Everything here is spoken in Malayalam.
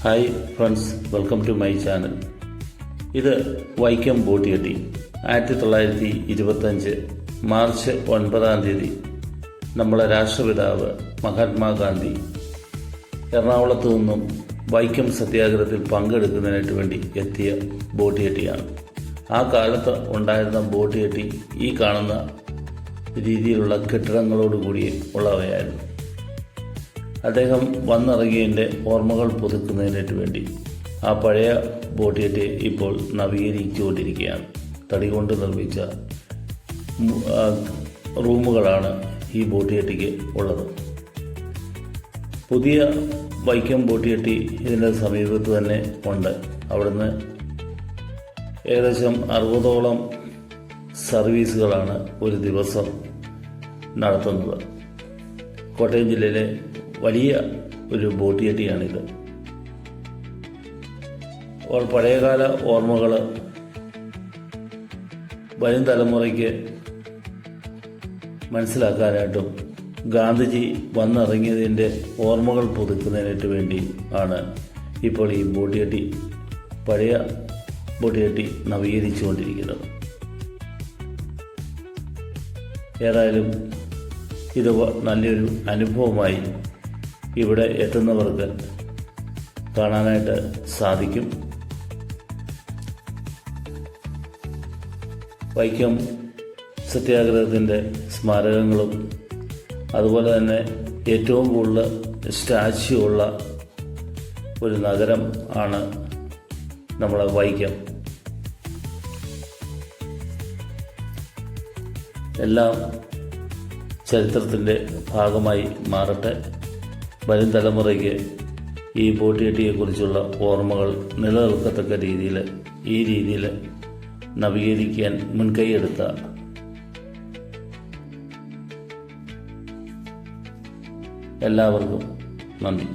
Hi friends, welcome to my channel. ഇത് വൈക്കം ബോട്ടിയെട്ടി 1925 മാർച്ച് 9 നമ്മളെ രാഷ്ട്രപിതാവ് മഹാത്മാഗാന്ധി എറണാകുളത്തു നിന്നും വൈക്കം സത്യാഗ്രഹത്തിൽ പങ്കെടുക്കുന്നതിനായിട്ട് വേണ്ടി എത്തിയ ബോട്ടിയെട്ടിയാണ്. ആ കാലത്ത് ഉണ്ടായിരുന്ന ബോട്ടിയെട്ടി ഈ കാണുന്ന രീതിയിലുള്ള കെട്ടിടങ്ങളോടുകൂടി ഉള്ളവയായിരുന്നു. അദ്ദേഹം വന്നിറങ്ങിയതിൻ്റെ ഓർമ്മകൾ പുതുക്കുന്നതിനായിട്ട് വേണ്ടി ആ പഴയ ബോട്ടിയെട്ടിയെ ഇപ്പോൾ നവീകരിച്ചുകൊണ്ടിരിക്കുകയാണ്. തടി കൊണ്ട് നിർമ്മിച്ച റൂമുകളാണ് ഈ ബോട്ടിയെട്ടിക്ക് ഉള്ളത്. പുതിയ വൈക്കം ബോട്ടിയെട്ടി ഇതിൻ്റെ സമീപത്ത് തന്നെ ഉണ്ട്. അവിടുന്ന് ഏകദേശം 60ഓളം സർവീസുകളാണ് ഒരു ദിവസം നടത്തുന്നത്. കോട്ടയം ജില്ലയിലെ വലിയ ഒരു ബോട്ടിയെട്ടിയാണിത്. പഴയകാല ഓർമ്മകൾ വരും തലമുറയ്ക്ക് മനസ്സിലാക്കാനായിട്ടും ഗാന്ധിജി വന്നിറങ്ങിയതിൻ്റെ ഓർമ്മകൾ പുതുക്കുന്നതിനായിട്ട് വേണ്ടി ആണ് ഇപ്പോൾ ഈ ബോട്ടിയെട്ടി, പഴയ ബോട്ടിയെട്ടി നവീകരിച്ചുകൊണ്ടിരിക്കുന്നത്. ഏതായാലും ഇത് നല്ലൊരു അനുഭവമായി ഇവിടെ എത്തുന്നവർക്ക് കാണാനായിട്ട് സാധിക്കും. വൈക്കം സത്യാഗ്രഹത്തിൻ്റെ സ്മാരകങ്ങളും അതുപോലെ തന്നെ ഏറ്റവും കൂടുതൽ സ്റ്റാച്യു ഉള്ള ഒരു നഗരം ആണ് നമ്മളെ വൈക്കം. എല്ലാം ചരിത്രത്തിൻ്റെ ഭാഗമായി മാറട്ടെ. വരും തലമുറയ്ക്ക് ഈ ബോട്ടിയെട്ടിയെക്കുറിച്ചുള്ള ഓർമ്മകൾ നിലനിൽക്കത്തക്ക രീതിയിൽ ഈ രീതിയിൽ നവീകരിക്കാൻ മുൻകൈയെടുത്ത എല്ലാവർക്കും നന്ദി.